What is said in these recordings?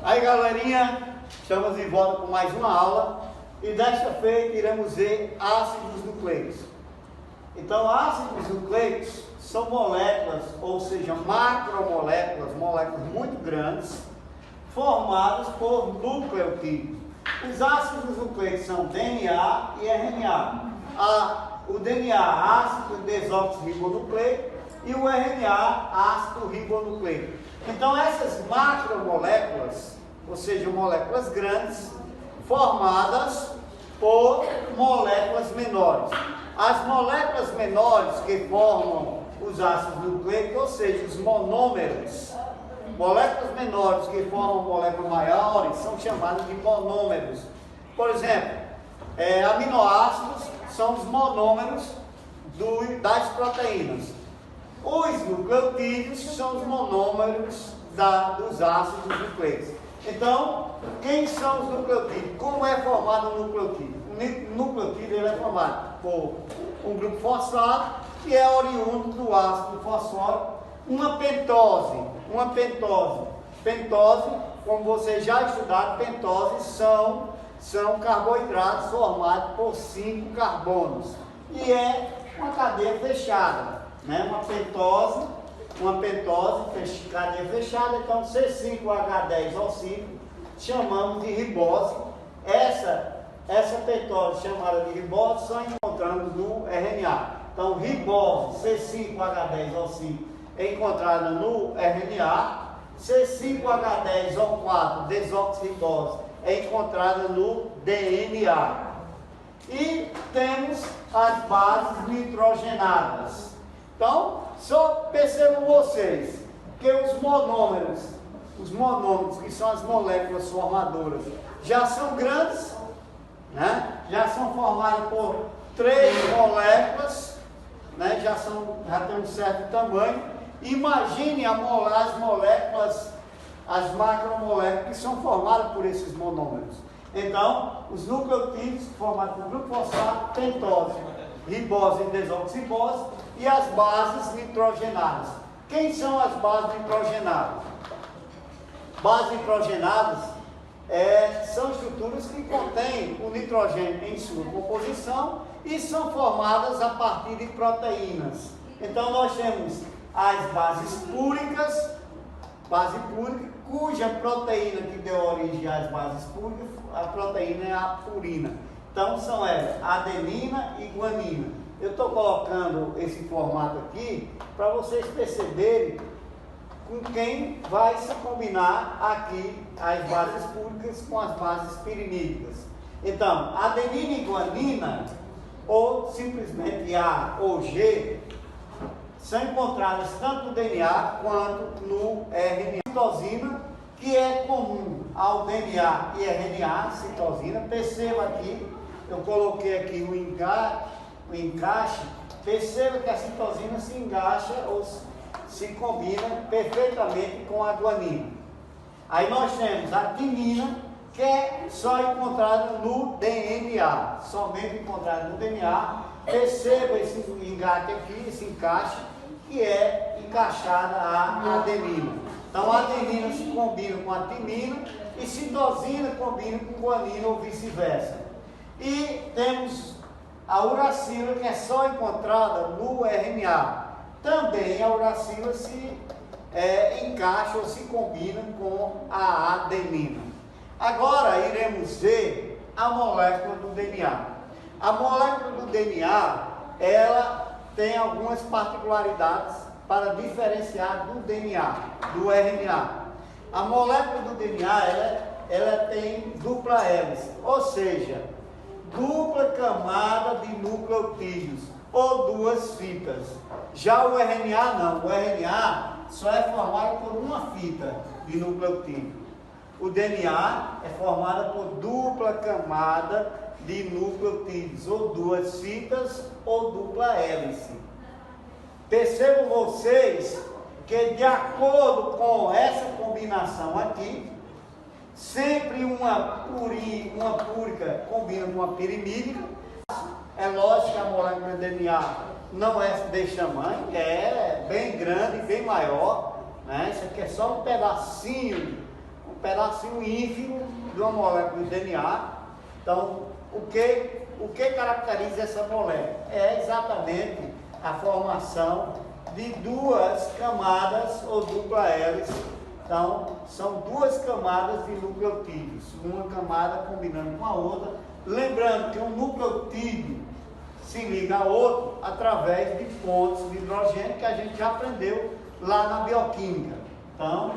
Aí, galerinha, estamos de volta com mais uma aula e desta feita iremos ver ácidos nucleicos. Então, ácidos nucleicos são moléculas, ou seja, macromoléculas, moléculas muito grandes, formadas por nucleotídeos. Os ácidos nucleicos são DNA e RNA. O DNA, ácido desoxirribonucleico, e o RNA, ácido ribonucleico. Então, essas macromoléculas, ou seja, moléculas grandes, formadas por moléculas menores. As moléculas menores que formam os ácidos nucleicos, ou seja, os monômeros, moléculas menores que formam moléculas maiores, são chamadas de monômeros. Por exemplo, aminoácidos são os monômeros das proteínas. Os nucleotídeos são os monômeros dos ácidos nucleicos. Então, quem são os nucleotídeos? Como é formado o nucleotídeo? O nucleotídeo ele é formado por um grupo fosfato, que é oriundo do ácido fosfórico, uma pentose. Pentose, como vocês já estudaram, pentose são carboidratos formados por 5 carbonos. E é uma cadeia fechada. Uma pentose, cadeia fechada, então C5H10O5 chamamos de ribose. Essa pentose chamada de ribose só encontramos no RNA. Então, ribose C5H10O5 é encontrada no RNA, C5H10O4 desoxirribose é encontrada no DNA. E temos as bases nitrogenadas. Então, só percebam vocês que os monômeros que são as moléculas formadoras, já são grandes, já são formadas por 3 moléculas, já tem um certo tamanho. Imagine as moléculas, as macromoléculas que são formadas por esses monômeros. Então, os nucleotídeos formados por grupo fosfato, pentose, ribose e desoxirribose, e as bases nitrogenadas. Quem são as bases nitrogenadas? Bases nitrogenadas são estruturas que contêm o nitrogênio em sua composição e são formadas a partir de proteínas. Então, nós temos as bases púricas, cuja proteína que deu origem às bases púricas, a proteína é a purina. Então, são elas, adenina e guanina. Eu estou colocando esse formato aqui para vocês perceberem com quem vai se combinar aqui as bases púricas com as bases pirinídicas. Então, adenina e guanina, ou simplesmente A ou G, são encontradas tanto no DNA quanto no RNA. Citosina, que é comum ao DNA e RNA, citosina. Perceba aqui, eu coloquei aqui o encaixe. Perceba que a citosina se encaixa ou se combina perfeitamente com a guanina. Aí nós temos a timina, que é só encontrada no DNA, somente encontrada no DNA. Perceba esse engate aqui, esse encaixe, que é encaixada a adenina. Então, a adenina se combina com a timina e citosina combina com guanina ou vice-versa. E temos a uracila, que é só encontrada no RNA. Também a uracila se encaixa ou se combina com a adenina. Agora iremos ver a molécula do DNA. A molécula do DNA, ela tem algumas particularidades para diferenciar do DNA, do RNA. A molécula do DNA, ela tem dupla hélice, ou seja, dupla camada de nucleotídeos, ou 2 fitas. Já o RNA não, o RNA só é formado por uma fita de nucleotídeo. O DNA é formado por dupla camada de nucleotídeos, ou 2 fitas, ou dupla hélice. Percebam vocês que, de acordo com essa combinação aqui, sempre uma púrica combina com uma pirimídica. É lógico que a molécula de DNA não é desse tamanho, é bem grande, bem maior, Isso aqui é só um pedacinho um pedacinho ínfimo de uma molécula de DNA. Então, o que caracteriza essa molécula? É exatamente a formação de duas camadas ou dupla hélice. Então, são duas camadas de nucleotídeos, uma camada combinando com a outra. Lembrando que um nucleotídeo se liga a outro através de pontes de hidrogênio, que a gente já aprendeu lá na bioquímica. Então,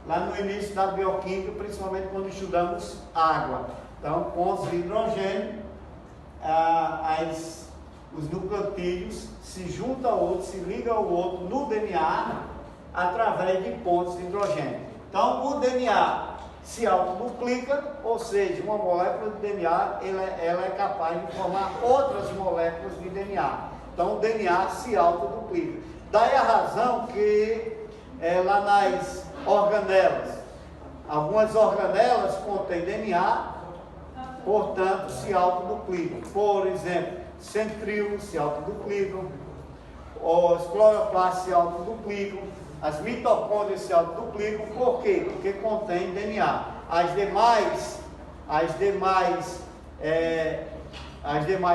lá no início da bioquímica, principalmente quando estudamos água. Então, pontos de hidrogênio, os nucleotídeos se juntam ao outro, se ligam ao outro no DNA através de pontos de hidrogênio. Então, o DNA se autoduplica, ou seja, uma molécula de DNA ela é capaz de formar outras moléculas de DNA. Então, o DNA se autoduplica. Daí a razão que lá nas organelas, algumas organelas contêm DNA, portanto, se autoduplicam. Por exemplo, centríolos se autoduplicam, os cloroplastos se autoduplicam, as mitocôndrias se autoduplicam. Por quê? Porque contém DNA. As demais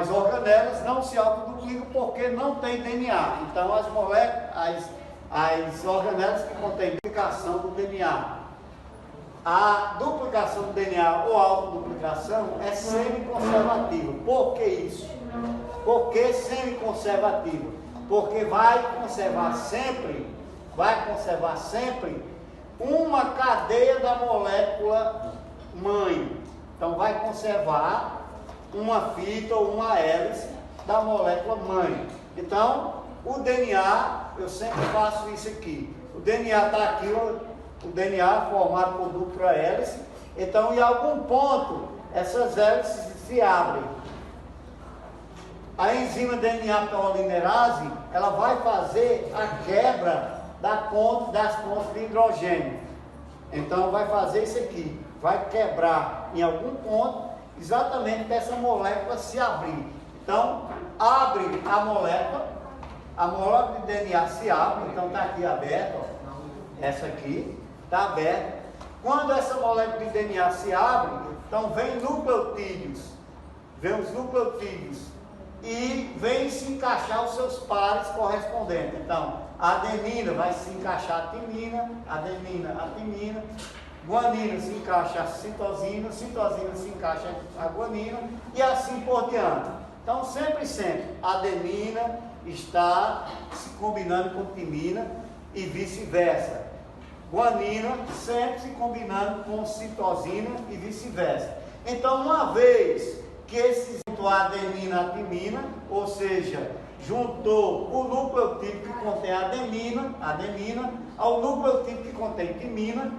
organelas não se autoduplicam porque não tem DNA. Então, as moléculas, as organelas que contêm duplicação do DNA. A duplicação do DNA ou autoduplicação é semi-conservativa. Por que isso? Por que semi-conservativa? Porque vai conservar sempre uma cadeia da molécula mãe. Então, vai conservar uma fita ou uma hélice da molécula mãe. Então, o DNA, eu sempre faço isso aqui. O DNA está aqui, o DNA formado por dupla hélice. Então, em algum ponto, essas hélices se abrem. A enzima DNA polimerase, ela vai fazer a quebra das pontes de hidrogênio. Então, vai fazer isso aqui. Vai quebrar em algum ponto, exatamente para essa molécula se abrir. Então, abre a molécula de DNA se abre. Então, está aqui aberta, ó. Essa aqui está aberta. Quando essa molécula de DNA se abre, então vem nucleotídeos, e vem se encaixar os seus pares correspondentes. Então, a adenina vai se encaixar a timina, a timina, guanina se encaixa a citosina se encaixa a guanina, e assim por diante. Então, sempre, a adenina está se combinando com timina e vice-versa. Guanina sempre se combinando com citosina e vice-versa. Então, uma vez que esse juntou a adenina à timina, ou seja, juntou o nucleotídeo que contém adenina ao nucleotídeo que contém timina,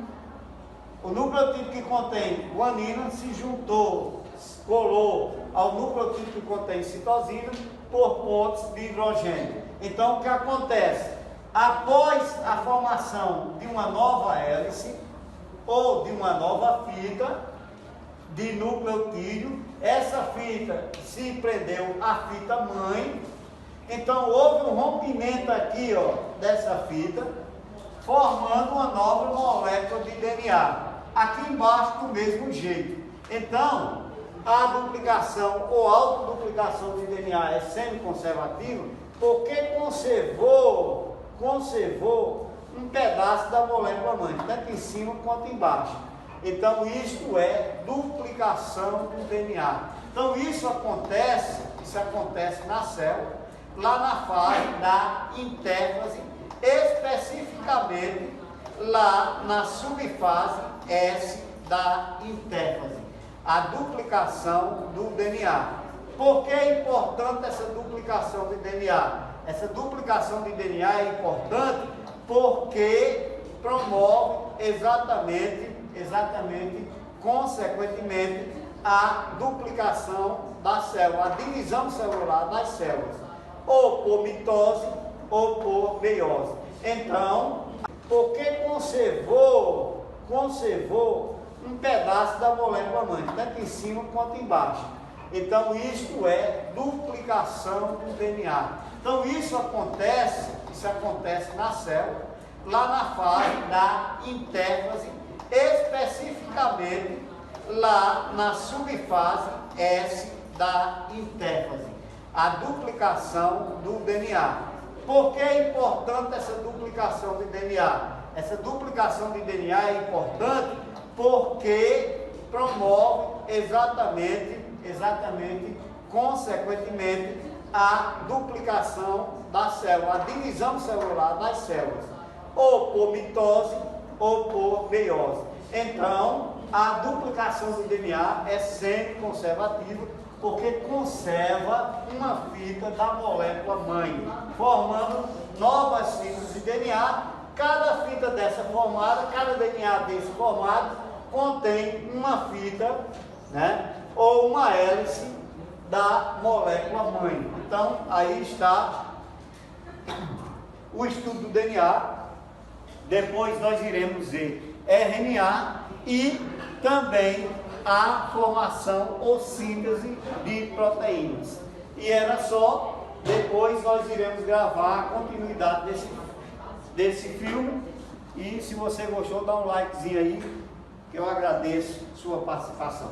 o nucleotídeo que contém guanina se juntou, colou ao nucleotídeo que contém citosina por pontos de hidrogênio. Então, o que acontece? Após a formação de uma nova hélice ou de uma nova fita de nucleotídeo, essa fita se prendeu à fita mãe. Então, houve um rompimento aqui, ó, dessa fita, formando uma nova molécula de DNA. Aqui embaixo, do mesmo jeito. Então, a duplicação ou autoduplicação de DNA é semi-conservativa porque conservou um pedaço da molécula mãe, tanto em cima quanto embaixo. Então, isto é duplicação do DNA. Então, isso acontece na célula, lá na fase da intérfase, especificamente lá na subfase S da intérfase, a duplicação do DNA. Por que é importante essa duplicação de DNA? Essa duplicação de DNA é importante porque promove consequentemente, a duplicação da célula, a divisão celular das células, ou por mitose ou por meiose. Então, porque conservou um pedaço da molécula mãe, tanto em cima quanto embaixo. Então, isto é duplicação do DNA. Então, isso acontece na célula, lá na fase da intérfase, especificamente exatamente lá na subfase S da interfase, a duplicação do DNA. Por que é importante essa duplicação de DNA? Essa duplicação de DNA é importante porque promove consequentemente, a duplicação da célula, a divisão celular das células, ou por mitose ou por meiose. Então, a duplicação do DNA é sempre conservativa, porque conserva uma fita da molécula mãe, formando novas fitas de DNA. Cada fita dessa formada, cada DNA desse formado, contém uma fita, né, ou uma hélice da molécula mãe. Então, aí está o estudo do DNA. Depois nós iremos ver RNA e também a formação ou síntese de proteínas. E era só, depois nós iremos gravar a continuidade desse filme. E se você gostou, dá um likezinho aí, que eu agradeço sua participação.